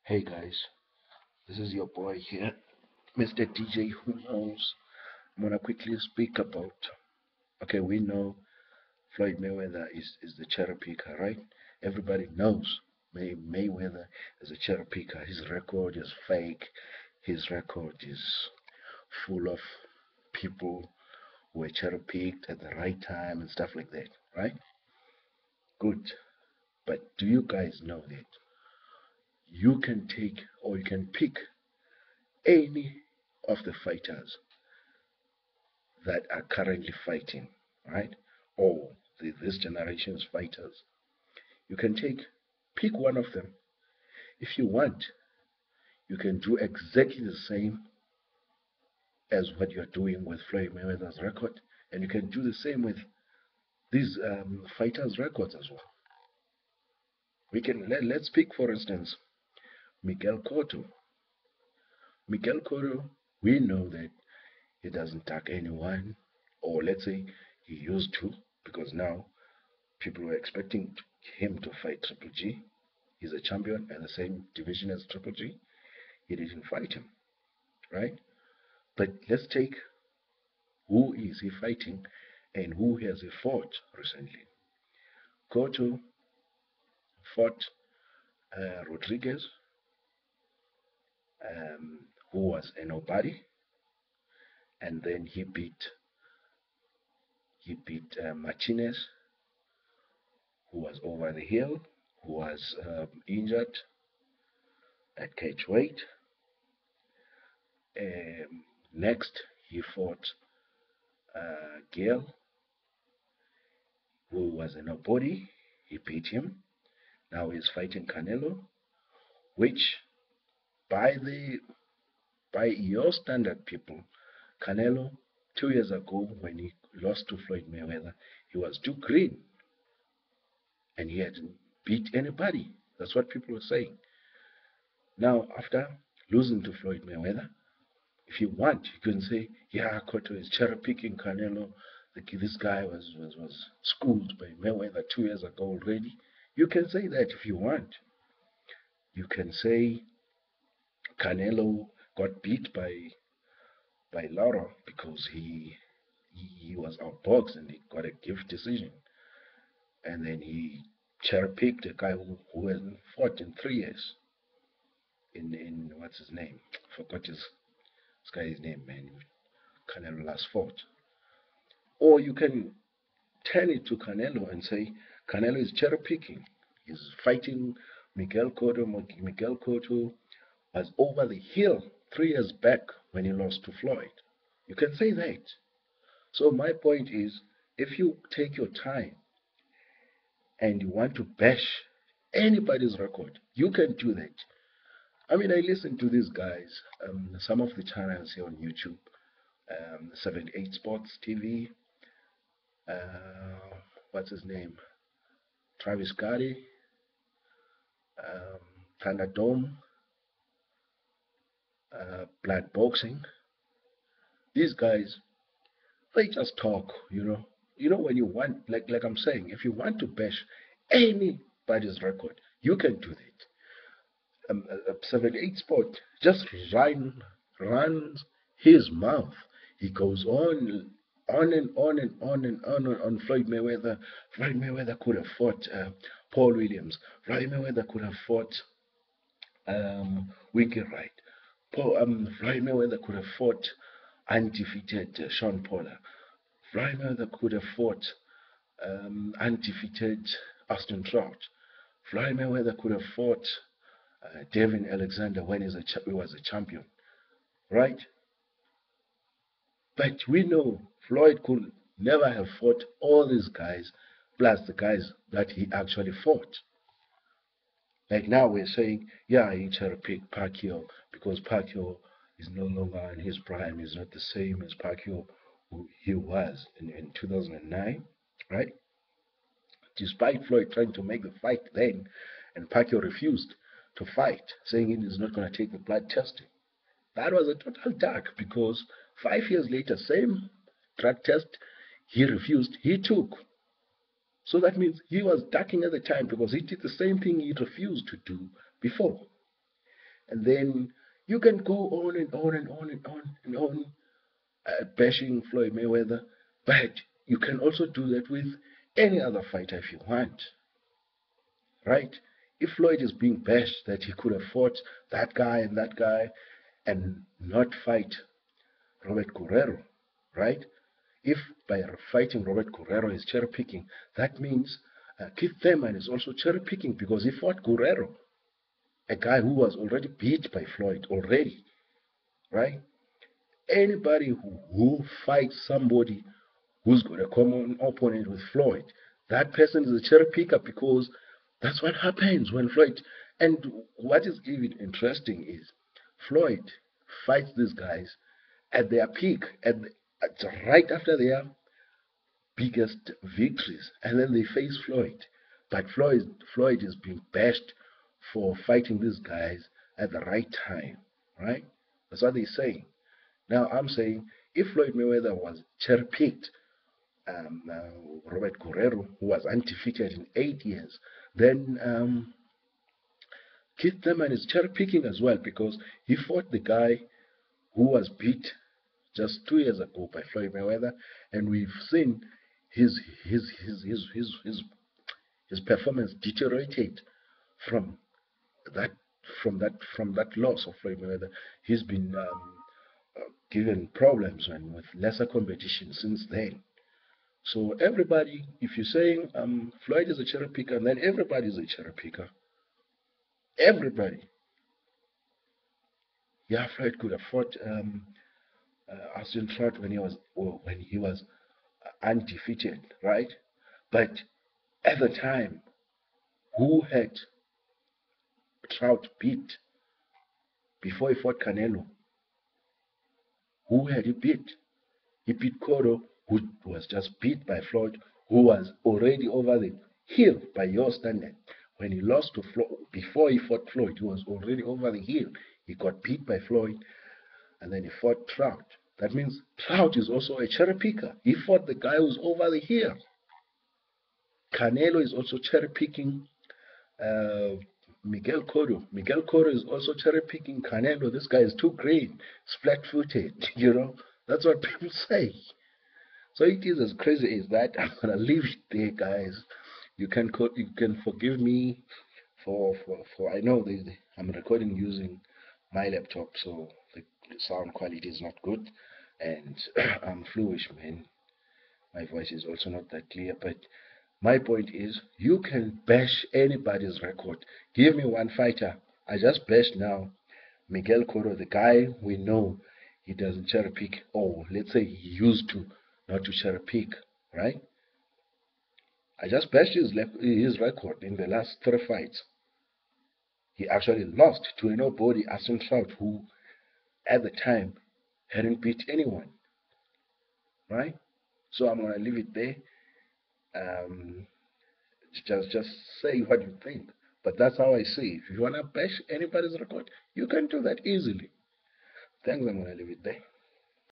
Hey guys, this is your boy here, Mr. DJ Who Knows. I'm gonna quickly speak about. Okay, we know Floyd Mayweather is the cherry picker, right? Everybody knows Mayweather is a cherry picker. His record is fake. His record is full of people who were cherry picked at the right time and stuff like that, right? Good. But do you guys know that you can take or you can pick any of the fighters that are currently fighting, right? Or this generation's fighters. You can pick one of them. If you want, you can do exactly the same as what you're doing with Floyd Mayweather's record, and you can do the same with these fighters' records as well. Let's pick, for instance, Miguel Cotto. Miguel Cotto, we know that he doesn't tag anyone, or let's say he used to, because now people were expecting him to fight Triple G. He's a champion in the same division as Triple G. He didn't fight him, right? But let's take who is he fighting and who has he fought recently. Cotto fought Rodriguez, who was a nobody, and then he beat Martinez, who was over the hill, who was injured at cage weight. Next, he fought Gale, who was a nobody. He beat him. Now he's fighting Canelo, which by the by your standard people, Canelo 2 years ago when he lost to Floyd Mayweather, he was too green and he hadn't beat anybody. That's what people were saying. Now after losing to Floyd Mayweather, if you want, you can say, yeah, Cotto is cherry picking Canelo. This guy was schooled by Mayweather 2 years ago already. You can say that if you want. You can say Canelo got beat by Lara because he was outboxed and he got a gift decision. And then he cherry picked a guy who hasn't fought in 3 years. In what's his name? Forgot this guy's name, man. Canelo last fought. Or you can turn it to Canelo and say Canelo is cherry picking. He's fighting Miguel Cotto. Miguel Cotto was over the hill 3 years back when he lost to Floyd. You can say that. So my point is, if you take your time and you want to bash anybody's record, you can do that. I mean, I listen to these guys, some of the channels here on YouTube, 78 Sports TV, what's his name? Travis Scotty, Thunderdome, Blood Boxing. These guys, they just talk, you know. You know when you want, like I'm saying, if you want to bash anybody's record, you can do that. 78 Sport just runs his mouth. He goes on and on and on and on Floyd Mayweather. Floyd Mayweather could have fought Paul Williams. Floyd Mayweather could have fought Winky Wright. Floyd Mayweather could have fought undefeated Sean Paula. Floyd Mayweather could have fought undefeated Austin Trout. Floyd Mayweather could have fought Devin Alexander when he was a champion, right? But we know Floyd could never have fought all these guys, plus the guys that he actually fought. Like now we're saying, yeah, he cherry picked Pacquiao because Pacquiao is no longer in his prime. He's not the same as Pacquiao who he was in 2009, right? Despite Floyd trying to make the fight then, and Pacquiao refused to fight, saying he is not going to take the blood testing. That was a total duck because 5 years later, same drug test, he refused, he took. So that means he was ducking at the time because he did the same thing he refused to do before. And then you can go on and on and on and on and on bashing Floyd Mayweather, but you can also do that with any other fighter if you want, right? If Floyd is being bashed that he could have fought that guy and not fight Robert Guerrero, right? If by fighting Robert Guerrero is cherry picking, that means Keith Thurman is also cherry picking because he fought Guerrero, a guy who was already beat by Floyd already, right? Anybody who fights somebody who's got a common opponent with Floyd, that person is a cherry picker because that's what happens when Floyd. And what is even interesting is Floyd fights these guys at their peak, at right after their biggest victories, and then they face Floyd. But Floyd is being bashed for fighting these guys at the right time, right? That's what they're saying. Now I'm saying if Floyd Mayweather was cherry picked, Robert Guerrero, who was undefeated in 8 years, then Keith Thurman is cherry picking as well because he fought the guy who was beat just 2 years ago by Floyd Mayweather, and we've seen his his his his his his, his performance deteriorated from that from that loss of Floyd Mayweather. He's been given problems and with lesser competition since then. So everybody, if you're saying Floyd is a cherry picker, then everybody is a cherry picker. Everybody. Yeah, Floyd could have fought Austin Trout when he was undefeated, right? But at the time, who had Trout beat before he fought Canelo? Who had he beat? He beat Cotto, who was just beat by Floyd, who was already over the hill by your standard. When he lost to Floyd, before he fought Floyd, he was already over the hill. He got beat by Floyd, and then he fought Trout. That means Trout is also a cherry picker. He fought the guy who's over the hill. Canelo is also cherry picking uh, Miguel Cotto. Miguel Cotto is also cherry picking Canelo. This guy is too green, flat footed. That's what people say. So it is as crazy as that. I'm gonna leave it there, guys. You can forgive me for I know I'm recording using my laptop, so the sound quality is not good, and I'm fluish, man. My voice is also not that clear, but my point is, you can bash anybody's record. Give me one fighter. I just bashed now Miguel Cotto, the guy we know he doesn't cherry pick, or let's say he used to not to cherry pick, right? I just bashed his record in the last 3 fights. He actually lost to a nobody, Aston Trout, who at the time hadn't beat anyone, right? So I'm gonna leave it there. Um, just say what you think. But that's how I see it. If you wanna bash anybody's record, you can do that easily. Thanks. I'm gonna leave it there.